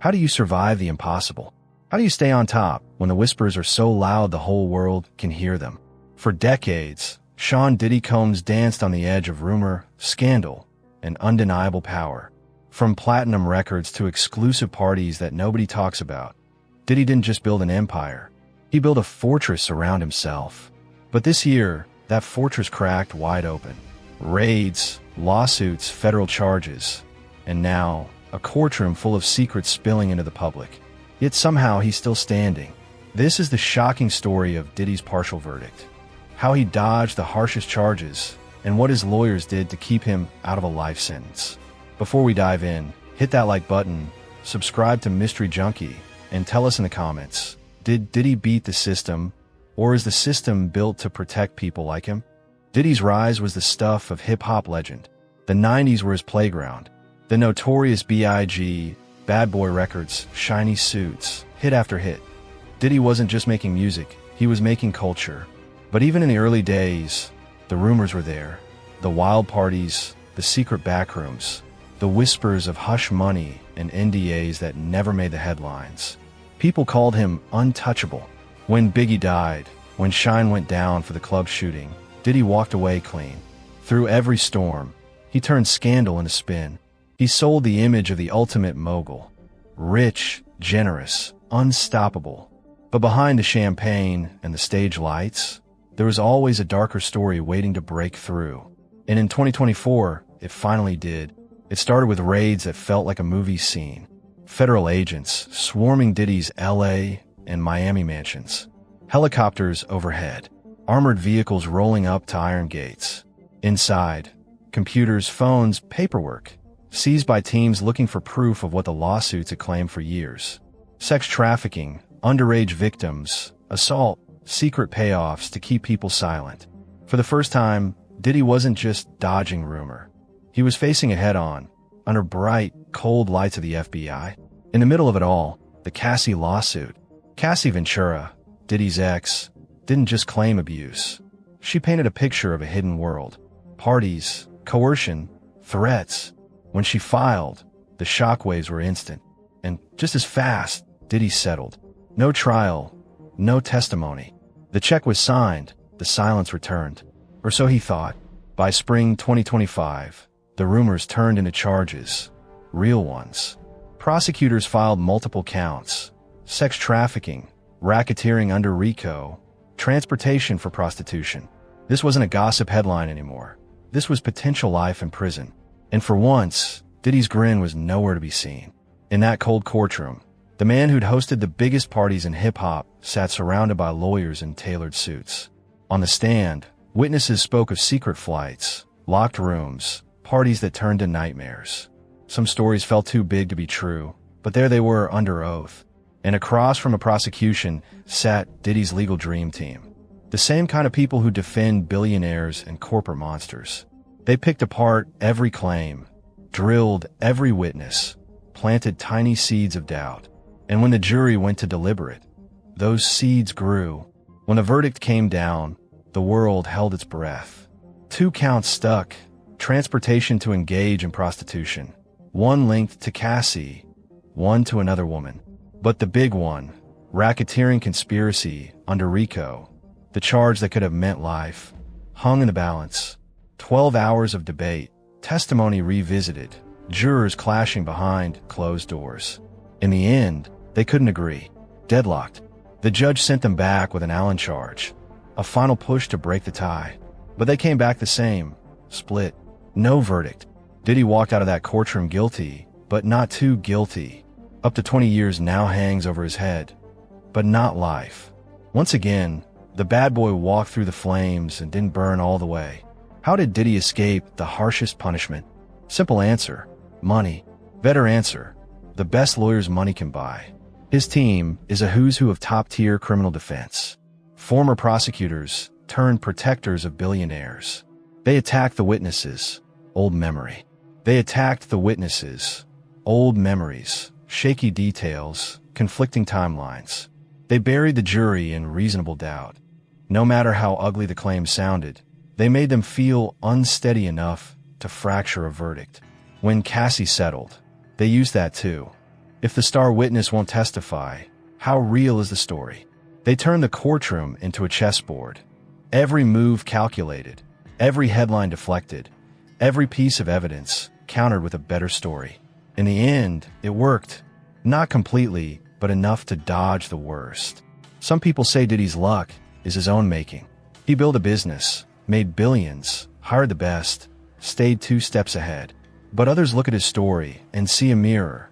How do you survive the impossible? How do you stay on top when the whispers are so loud the whole world can hear them? For decades, Sean Diddy Combs danced on the edge of rumor, scandal, and undeniable power. From platinum records to exclusive parties that nobody talks about, Diddy didn't just build an empire. He built a fortress around himself. But this year, that fortress cracked wide open. Raids, lawsuits, federal charges, and now a courtroom full of secrets spilling into the public. Yet somehow he's still standing. This is the shocking story of Diddy's partial verdict. How he dodged the harshest charges, and what his lawyers did to keep him out of a life sentence. Before we dive in, hit that like button, subscribe to Mystery Junkie, and tell us in the comments, did Diddy beat the system, or is the system built to protect people like him? Diddy's rise was the stuff of hip-hop legend. The 90s were his playground. The notorious B.I.G., Bad Boy Records, shiny suits, hit after hit. Diddy wasn't just making music, he was making culture. But even in the early days, the rumors were there. The wild parties, the secret backrooms, the whispers of hush money and NDAs that never made the headlines. People called him untouchable. When Biggie died, when Shine went down for the club shooting, Diddy walked away clean. Through every storm, he turned scandal into spin. He sold the image of the ultimate mogul. Rich, generous, unstoppable. But behind the champagne and the stage lights, there was always a darker story waiting to break through. And in 2024, it finally did. It started with raids that felt like a movie scene. Federal agents swarming Diddy's LA and Miami mansions. Helicopters overhead. Armored vehicles rolling up to iron gates. Inside, computers, phones, paperwork, seized by teams looking for proof of what the lawsuits had claimed for years. Sex trafficking, underage victims, assault, secret payoffs to keep people silent. For the first time, Diddy wasn't just dodging rumor. He was facing it head-on, under bright, cold lights of the FBI. In the middle of it all, the Cassie lawsuit. Cassie Ventura, Diddy's ex, didn't just claim abuse. She painted a picture of a hidden world. Parties, coercion, threats. When she filed, the shockwaves were instant. And just as fast, Diddy settled. No trial, no testimony. The check was signed, the silence returned. Or so he thought. By spring 2025, the rumors turned into charges. Real ones. Prosecutors filed multiple counts. Sex trafficking, racketeering under RICO, transportation for prostitution. This wasn't a gossip headline anymore. This was potential life in prison. And for once, Diddy's grin was nowhere to be seen. In that cold courtroom, the man who'd hosted the biggest parties in hip-hop sat surrounded by lawyers in tailored suits. On the stand, witnesses spoke of secret flights, locked rooms, parties that turned to nightmares. Some stories felt too big to be true, but there they were under oath. And across from a prosecution sat Diddy's legal dream team. The same kind of people who defend billionaires and corporate monsters. They picked apart every claim, drilled every witness, planted tiny seeds of doubt. And when the jury went to deliberate, those seeds grew. When the verdict came down, the world held its breath. 2 counts stuck, transportation to engage in prostitution. 1 linked to Cassie, 1 to another woman. But the big one, racketeering conspiracy under RICO, the charge that could have meant life, hung in the balance. 12 hours of debate, testimony revisited, jurors clashing behind closed doors. In the end, they couldn't agree. Deadlocked. The judge sent them back with an Allen charge, a final push to break the tie. But they came back the same, split. No verdict. Diddy walked out of that courtroom guilty, but not too guilty. Up to 20 years now hangs over his head, but not life. Once again, the bad boy walked through the flames and didn't burn all the way. How did Diddy escape the harshest punishment? Simple answer, money. Better answer, the best lawyers money can buy. His team is a who's who of top-tier criminal defense. Former prosecutors turned protectors of billionaires. They attacked the witnesses, old memory. They attacked the witnesses, old memories, shaky details, conflicting timelines. They buried the jury in reasonable doubt. No matter how ugly the claims sounded, they made them feel unsteady enough to fracture a verdict. When Cassie settled, they used that too. If the star witness won't testify, how real is the story? They turn the courtroom into a chessboard. Every move calculated, every headline deflected, every piece of evidence countered with a better story. In the end, it worked. Not completely, but enough to dodge the worst. Some people say Diddy's luck is his own making. He built a business, made billions, hired the best, stayed 2 steps ahead. But others look at his story and see a mirror.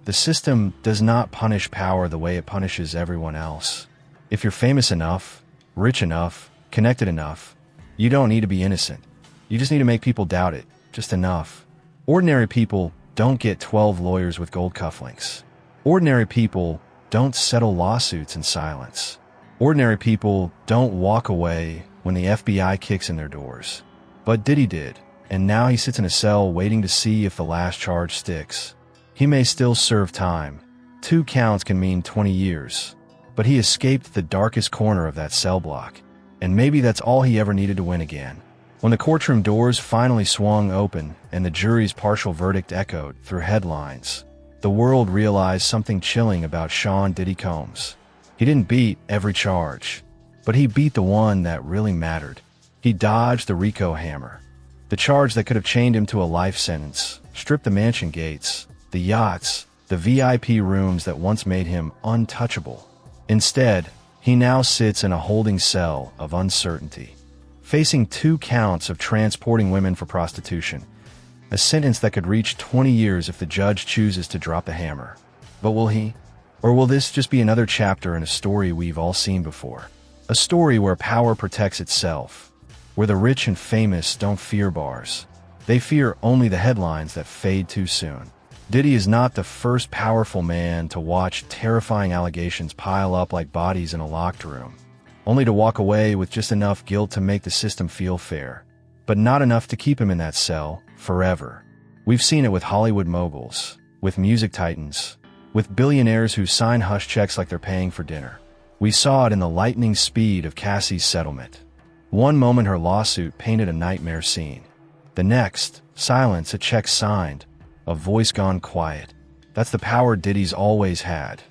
The system does not punish power the way it punishes everyone else. If you're famous enough, rich enough, connected enough, you don't need to be innocent. You just need to make people doubt it, just enough. Ordinary people don't get 12 lawyers with gold cufflinks. Ordinary people don't settle lawsuits in silence. Ordinary people don't walk away when the FBI kicks in their doors. But Diddy did, and now he sits in a cell waiting to see if the last charge sticks. He may still serve time. 2 counts can mean 20 years. But he escaped the darkest corner of that cell block. And maybe that's all he ever needed to win again. When the courtroom doors finally swung open and the jury's partial verdict echoed through headlines, the world realized something chilling about Sean Diddy Combs. He didn't beat every charge, but he beat the one that really mattered. He dodged the RICO hammer, the charge that could have chained him to a life sentence, stripped the mansion gates, the yachts, the VIP rooms that once made him untouchable. Instead, he now sits in a holding cell of uncertainty, facing 2 counts of transporting women for prostitution, a sentence that could reach 20 years if the judge chooses to drop the hammer. But will he? Or will this just be another chapter in a story we've all seen before? A story where power protects itself, where the rich and famous don't fear bars. They fear only the headlines that fade too soon. Diddy is not the first powerful man to watch terrifying allegations pile up like bodies in a locked room, only to walk away with just enough guilt to make the system feel fair, but not enough to keep him in that cell forever. We've seen it with Hollywood moguls, with music titans, with billionaires who sign hush checks like they're paying for dinner. We saw it in the lightning speed of Cassie's settlement. One moment her lawsuit painted a nightmare scene. The next, silence, a check signed, a voice gone quiet. That's the power Diddy's always had.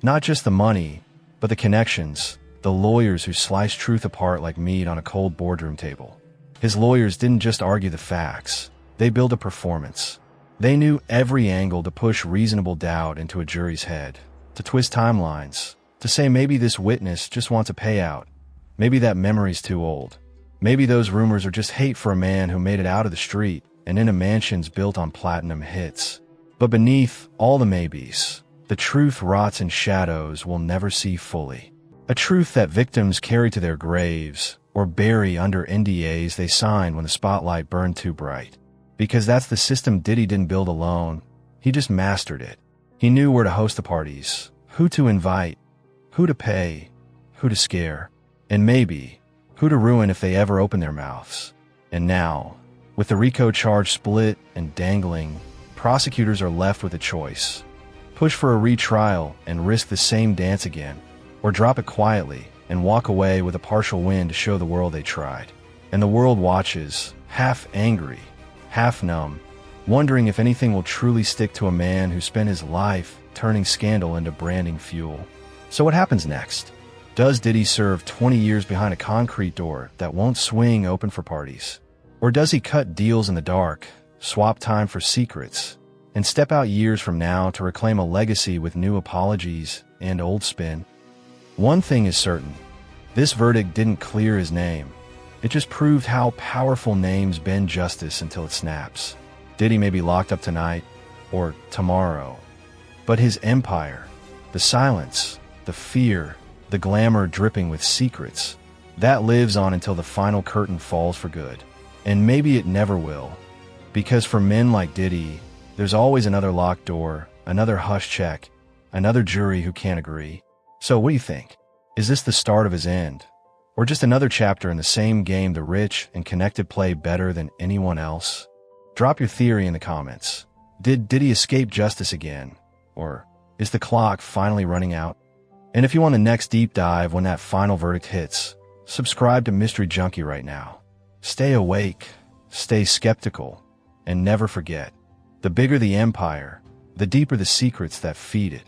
Not just the money, but the connections, the lawyers who slice truth apart like meat on a cold boardroom table. His lawyers didn't just argue the facts, they built a performance. They knew every angle to push reasonable doubt into a jury's head, to twist timelines, to say maybe this witness just wants a payout, maybe that memory's too old, maybe those rumors are just hate for a man who made it out of the street and into mansions built on platinum hits. But beneath all the maybes, the truth rots in shadows we'll never see fully. A truth that victims carry to their graves or bury under NDAs they signed when the spotlight burned too bright. Because that's the system Diddy didn't build alone. He just mastered it. He knew where to host the parties, who to invite, who to pay, who to scare, and maybe who to ruin if they ever open their mouths. And now, with the RICO charge split and dangling, prosecutors are left with a choice. Push for a retrial and risk the same dance again, or drop it quietly and walk away with a partial win to show the world they tried. And the world watches, half angry, half numb, wondering if anything will truly stick to a man who spent his life turning scandal into branding fuel. So what happens next? Does Diddy serve 20 years behind a concrete door that won't swing open for parties? Or does he cut deals in the dark, swap time for secrets, and step out years from now to reclaim a legacy with new apologies and old spin? One thing is certain, this verdict didn't clear his name. It just proved how powerful names bend justice until it snaps. Diddy may be locked up tonight, or tomorrow, but his empire, the silence, the fear, the glamour dripping with secrets, that lives on until the final curtain falls for good. And maybe it never will, because for men like Diddy, there's always another locked door, another hush check, another jury who can't agree. So what do you think? Is this the start of his end? Or just another chapter in the same game the rich and connected play better than anyone else? Drop your theory in the comments. Did Diddy escape justice again? Or is the clock finally running out? And if you want the next deep dive when that final verdict hits, subscribe to Mystery Junkie right now. Stay awake, stay skeptical, and never forget, the bigger the empire, the deeper the secrets that feed it.